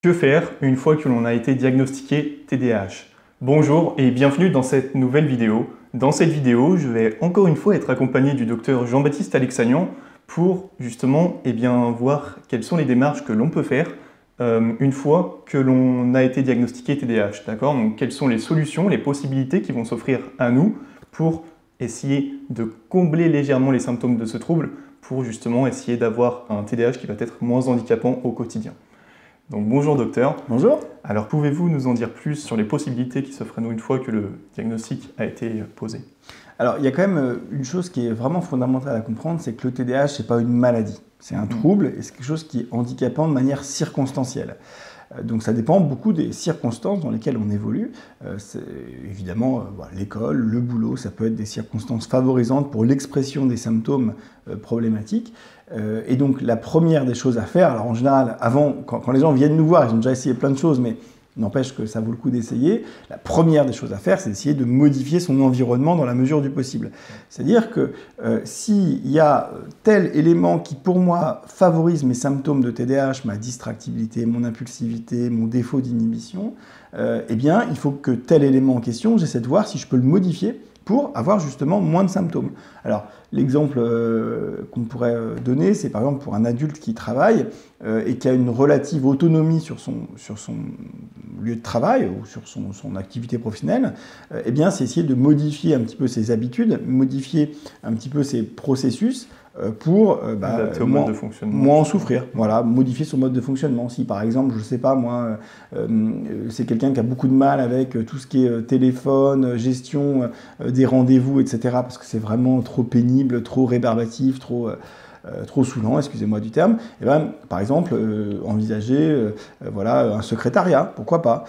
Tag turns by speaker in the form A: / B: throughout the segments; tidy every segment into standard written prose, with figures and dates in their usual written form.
A: Que faire une fois que l'on a été diagnostiqué TDAH? Bonjour et bienvenue dans cette nouvelle vidéo. Dans cette vidéo, je vais encore une fois être accompagné du docteur Jean-Baptiste Alexanian pour justement voir quelles sont les démarches que l'on peut faire une fois que l'on a été diagnostiqué TDAH. D'accord? Donc, quelles sont les solutions, les possibilités qui vont s'offrir à nous pour essayer de combler légèrement les symptômes de ce trouble pour justement essayer d'avoir un TDAH qui va être moins handicapant au quotidien. Donc bonjour docteur.
B: Bonjour.
A: Alors pouvez-vous nous en dire plus sur les possibilités qui s'offrent à nous une fois que le diagnostic a été posé?
B: Alors il y a quand même une chose qui est vraiment fondamentale à comprendre, c'est que le TDAH, ce n'est pas une maladie. C'est un trouble et c'est quelque chose qui est handicapant de manière circonstancielle. Donc ça dépend beaucoup des circonstances dans lesquelles on évolue. Évidemment, l'école, le boulot, ça peut être des circonstances favorisantes pour l'expression des symptômes problématiques. Et donc la première des choses à faire, alors en général, quand les gens viennent nous voir, ils ont déjà essayé plein de choses, mais n'empêche que ça vaut le coup d'essayer. La première des choses à faire, c'est d'essayer de modifier son environnement dans la mesure du possible. C'est-à-dire que s'il y a tel élément qui, pour moi, favorise mes symptômes de TDAH, ma distractibilité, mon impulsivité, mon défaut d'inhibition, eh bien, il faut que tel élément en question, j'essaie de voir si je peux le modifier pour avoir justement moins de symptômes. Alors, l'exemple qu'on pourrait donner, c'est par exemple pour un adulte qui travaille et qui a une relative autonomie sur son lieu de travail ou sur son activité professionnelle, eh bien, c'est essayer de modifier un petit peu ses habitudes, modifier un petit peu ses processus pour moins en souffrir. Voilà, modifier son mode de fonctionnement. Si par exemple, je ne sais pas moi, c'est quelqu'un qui a beaucoup de mal avec tout ce qui est téléphone, gestion des rendez-vous, etc., parce que c'est vraiment trop pénible, trop rébarbatif, trop saoulant, excusez-moi du terme, et ben, par exemple, envisager un secrétariat, pourquoi pas,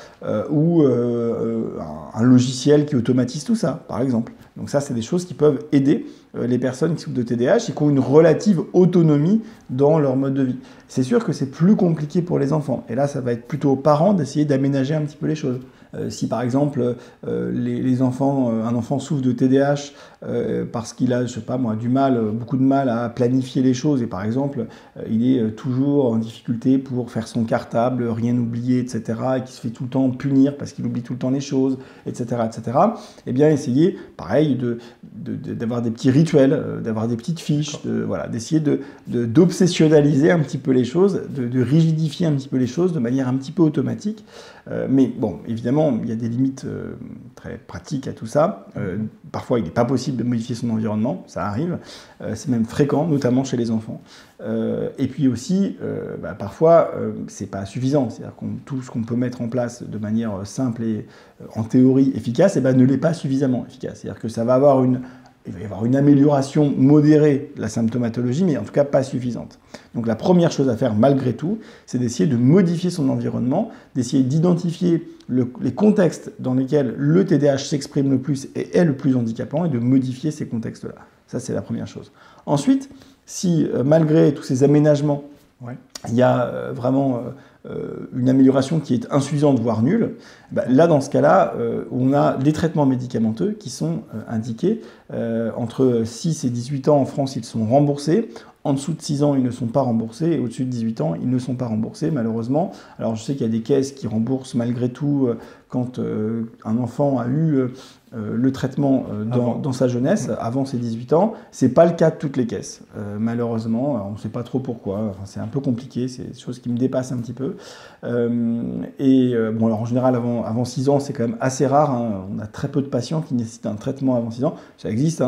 B: ou un logiciel qui automatise tout ça, par exemple. Donc ça, c'est des choses qui peuvent aider les personnes qui souffrent de TDAH et qui ont une relative autonomie dans leur mode de vie. C'est sûr que c'est plus compliqué pour les enfants, et là, ça va être plutôt aux parents d'essayer d'aménager un petit peu les choses. Si par exemple un enfant souffre de TDAH parce qu'il a, je sais pas moi, beaucoup de mal à planifier les choses et par exemple il est toujours en difficulté pour faire son cartable, rien oublier, etc. et qui se fait tout le temps punir parce qu'il oublie tout le temps les choses, etc., etc. Eh bien essayer, pareil, d'avoir des petits rituels, d'avoir des petites fiches, d'essayer d'obsessionnaliser un petit peu les choses, de rigidifier un petit peu les choses de manière un petit peu automatique. Mais bon, évidemment, il y a des limites très pratiques à tout ça. Parfois, il n'est pas possible de modifier son environnement, ça arrive. C'est même fréquent, notamment chez les enfants. Et puis aussi, parfois, c'est pas suffisant. C'est-à-dire que tout ce qu'on peut mettre en place de manière simple et en théorie efficace, ne l'est pas suffisamment efficace. C'est-à-dire que il va y avoir une amélioration modérée de la symptomatologie, mais en tout cas pas suffisante. Donc la première chose à faire malgré tout, c'est d'essayer de modifier son environnement, d'essayer d'identifier les contextes dans lesquels le TDAH s'exprime le plus et est le plus handicapant et de modifier ces contextes-là. Ça, c'est la première chose. Ensuite, si malgré tous ces aménagements, il y a vraiment une amélioration qui est insuffisante, voire nulle, là, dans ce cas-là, on a des traitements médicamenteux qui sont indiqués. Entre 6 et 18 ans en France, ils sont remboursés. En dessous de 6 ans, ils ne sont pas remboursés. Et au-dessus de 18 ans, ils ne sont pas remboursés, malheureusement. Alors, je sais qu'il y a des caisses qui remboursent malgré tout quand un enfant a eu le traitement dans sa jeunesse, avant ses 18 ans. Ce n'est pas le cas de toutes les caisses. Malheureusement, on ne sait pas trop pourquoi. Enfin, c'est un peu compliqué. C'est des choses qui me dépassent un petit peu. Alors en général, avant 6 ans, c'est quand même assez rare. On a très peu de patients qui nécessitent un traitement avant 6 ans. Ça existe,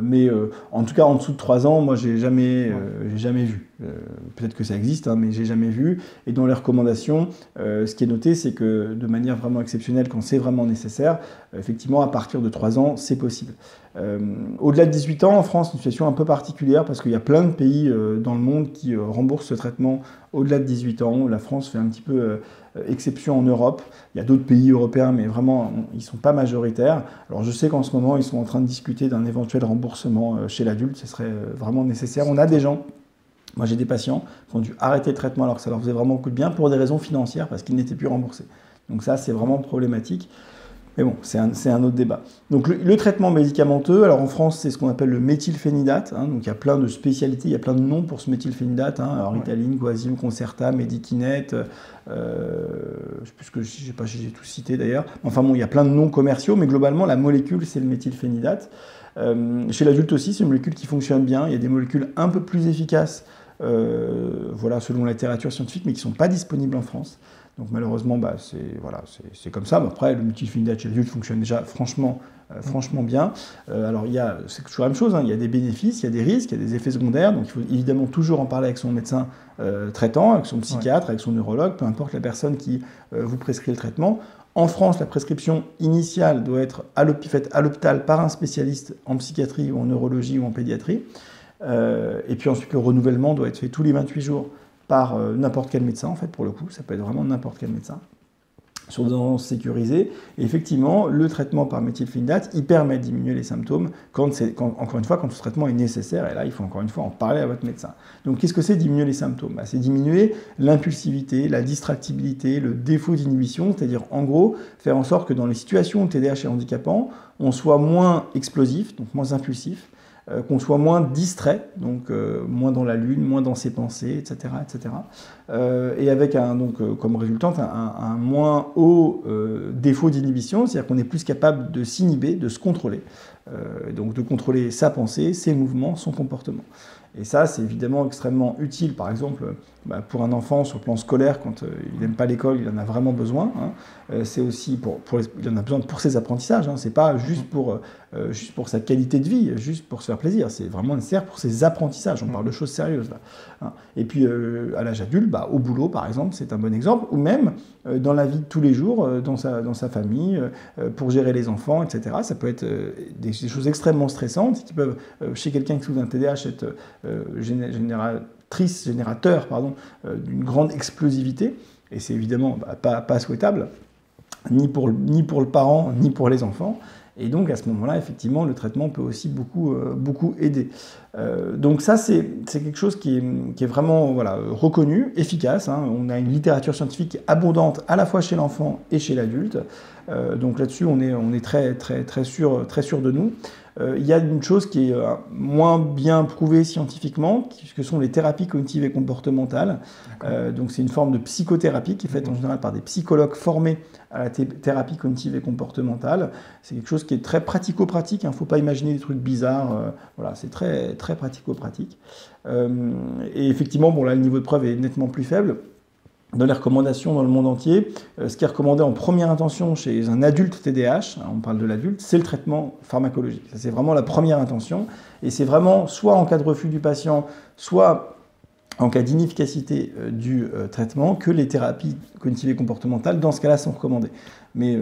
B: mais en tout cas, en dessous de 3 ans, moi, j'ai jamais vu. Peut-être que ça existe, mais j'ai jamais vu. Et dans les recommandations, ce qui est noté, c'est que de manière vraiment exceptionnelle, quand c'est vraiment nécessaire, effectivement, à partir de 3 ans, c'est possible. Au-delà de 18 ans, en France, une situation un peu particulière parce qu'il y a plein de pays dans le monde qui remboursent ce traitement au-delà de 18 ans. La France fait un petit peu exception en Europe. Il y a d'autres pays européens, mais vraiment, ils ne sont pas majoritaires. Alors, je sais qu'en ce moment, ils sont en train de discuter d'un éventuel remboursement chez l'adulte. Ce serait vraiment nécessaire. On a des gens, moi j'ai des patients qui ont dû arrêter le traitement alors que ça leur faisait vraiment beaucoup de bien pour des raisons financières parce qu'ils n'étaient plus remboursés. Donc ça, c'est vraiment problématique. Mais bon, c'est un autre débat. Donc le traitement médicamenteux, alors en France, c'est ce qu'on appelle le méthylphénidate. Hein, donc il y a plein de spécialités, il y a plein de noms pour ce méthylphénidate. Hein, alors Ritaline, Coasim, Concerta, Medikinet, je sais plus que je sais pas si j'ai tout cité d'ailleurs. Enfin bon, il y a plein de noms commerciaux, mais globalement, la molécule, c'est le méthylphénidate. Chez l'adulte aussi, c'est une molécule qui fonctionne bien. Il y a des molécules un peu plus efficaces, voilà, selon la littérature scientifique, mais qui ne sont pas disponibles en France. Donc malheureusement, bah, c'est comme ça. Mais après, le méthylphénidate chez l'adulte fonctionne déjà franchement bien. Alors c'est toujours la même chose, hein. Il y a des bénéfices, il y a des risques, il y a des effets secondaires. Donc il faut évidemment toujours en parler avec son médecin traitant, avec son psychiatre, avec son neurologue, peu importe la personne qui vous prescrit le traitement. En France, la prescription initiale doit être faite à l'hôpital par un spécialiste en psychiatrie ou en neurologie ou en pédiatrie. Et puis ensuite, le renouvellement doit être fait tous les 28 jours par n'importe quel médecin, en fait, pour le coup. Ça peut être vraiment n'importe quel médecin, sur des ordonnances sécurisées. Et effectivement, le traitement par méthylphénidate, il permet de diminuer les symptômes encore une fois, quand ce traitement est nécessaire. Et là, il faut encore une fois en parler à votre médecin. Donc, qu'est-ce que c'est diminuer les symptômes? Bah, c'est diminuer l'impulsivité, la distractibilité, le défaut d'inhibition, c'est-à-dire, en gros, faire en sorte que dans les situations où le TDAH est handicapant, on soit moins explosif, donc moins impulsif, qu'on soit moins distrait, donc moins dans la lune, moins dans ses pensées, etc. etc. Et avec comme résultante un moins haut défaut d'inhibition, c'est-à-dire qu'on est plus capable de s'inhiber, de se contrôler, donc de contrôler sa pensée, ses mouvements, son comportement. Et ça, c'est évidemment extrêmement utile, par exemple, pour un enfant sur le plan scolaire, quand il n'aime pas l'école, il en a vraiment besoin. Hein. C'est aussi il en a besoin pour ses apprentissages. Hein. C'est pas juste pour sa qualité de vie, juste pour se faire plaisir. C'est vraiment nécessaire pour ses apprentissages. On parle de choses sérieuses là. Hein. Et puis à l'âge adulte, au boulot, par exemple, c'est un bon exemple, ou même dans la vie de tous les jours, dans sa famille, pour gérer les enfants, etc. Ça peut être des choses extrêmement stressantes qui peuvent, chez quelqu'un qui souffre d'un TDAH, être générateur d'une grande explosivité, et c'est évidemment pas souhaitable, ni pour le parent, ni pour les enfants. Et donc à ce moment-là, effectivement, le traitement peut aussi beaucoup aider. Donc ça, c'est quelque chose qui est vraiment reconnu, efficace. Hein. On a une littérature scientifique abondante à la fois chez l'enfant et chez l'adulte. Donc là-dessus, on est très sûr de nous. Il y a une chose qui est moins bien prouvée scientifiquement, que sont les thérapies cognitives et comportementales. Donc c'est une forme de psychothérapie qui est faite en général par des psychologues formés à la thérapie cognitive et comportementale. C'est quelque chose qui est très pratico-pratique. Il ne faut pas imaginer des trucs bizarres. C'est très pratico-pratique. Et effectivement, là, le niveau de preuve est nettement plus faible. Dans les recommandations dans le monde entier, ce qui est recommandé en première intention chez un adulte TDAH, on parle de l'adulte, c'est le traitement pharmacologique. Ça, c'est vraiment la première intention. Et c'est vraiment soit en cas de refus du patient, soit en cas d'inefficacité du traitement, que les thérapies cognitives et comportementales, dans ce cas-là, sont recommandées. Mais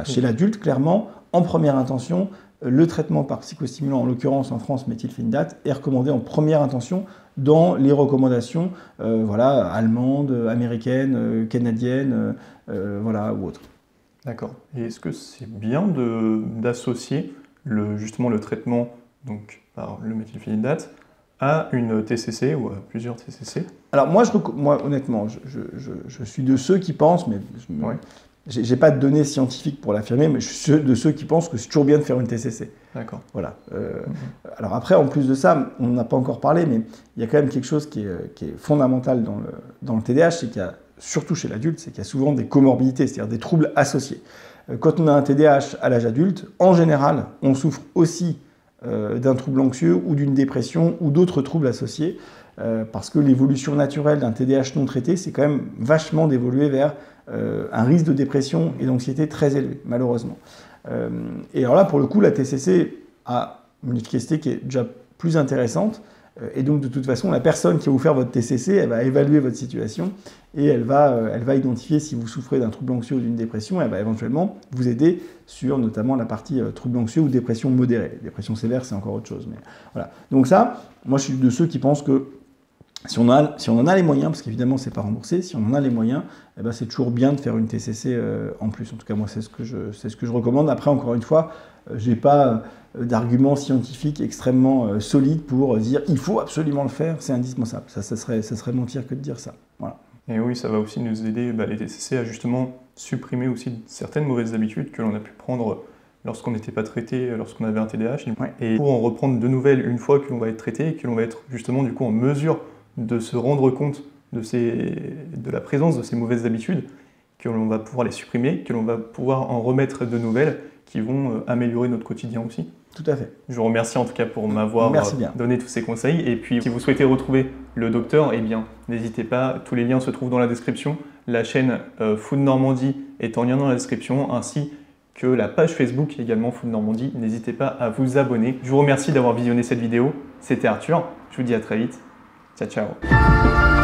B: chez l'adulte, clairement, en première intention, le traitement par psychostimulant, en l'occurrence en France, méthylphénidate, est recommandé en première intention dans les recommandations allemandes, américaines, canadiennes, ou autres.
A: D'accord. Et est-ce que c'est bien d'associer justement le traitement par le méthylphénidate à une TCC ou à plusieurs TCC?
B: Alors moi honnêtement, je suis de ceux qui pensent, mais j'ai pas de données scientifiques pour l'affirmer, mais je suis de ceux qui pensent que c'est toujours bien de faire une TCC.
A: D'accord.
B: Voilà. Alors après, en plus de ça, on n'en a pas encore parlé, mais il y a quand même quelque chose qui est fondamental dans le TDAH, c'est qu'il y a, surtout chez l'adulte, c'est qu'il y a souvent des comorbidités, c'est-à-dire des troubles associés. Quand on a un TDAH à l'âge adulte, en général, on souffre aussi d'un trouble anxieux ou d'une dépression ou d'autres troubles associés, parce que l'évolution naturelle d'un TDAH non traité, c'est quand même vachement d'évoluer vers un risque de dépression et d'anxiété très élevé, malheureusement. Et alors là, pour le coup, la TCC a une efficacité qui est déjà plus intéressante. Et donc, de toute façon, la personne qui va vous faire votre TCC, elle va évaluer votre situation et elle va identifier si vous souffrez d'un trouble anxieux ou d'une dépression. Elle va éventuellement vous aider sur notamment la partie trouble anxieux ou dépression modérée. Dépression sévère, c'est encore autre chose. Mais voilà. Donc ça, moi, je suis de ceux qui pensent que si on en a les moyens, parce qu'évidemment, c'est pas remboursé, si on en a les moyens, c'est toujours bien de faire une TCC en plus. En tout cas, moi, c'est ce que je recommande. Après, encore une fois, j'ai pas d'arguments scientifiques extrêmement solides pour dire il faut absolument le faire, c'est indispensable. Ça serait mentir que de dire ça. Voilà.
A: Et oui, ça va aussi nous aider, les TCC, à justement supprimer aussi certaines mauvaises habitudes que l'on a pu prendre lorsqu'on n'était pas traité, lorsqu'on avait un TDAH.
B: Ouais.
A: Et pour en reprendre de nouvelles une fois que l'on va être traité et que l'on va être justement du coup en mesure de se rendre compte de la présence de ces mauvaises habitudes, que l'on va pouvoir les supprimer, que l'on va pouvoir en remettre de nouvelles qui vont améliorer notre quotidien aussi.
B: Tout à fait.
A: Je vous remercie en tout cas pour m'avoir donné tous ces conseils. Et puis, si vous souhaitez retrouver le docteur, eh bien, n'hésitez pas. Tous les liens se trouvent dans la description. La chaîne Food Normandie est en lien dans la description, ainsi que la page Facebook également Food Normandie. N'hésitez pas à vous abonner. Je vous remercie d'avoir visionné cette vidéo. C'était Arthur. Je vous dis à très vite. Ciao, ciao.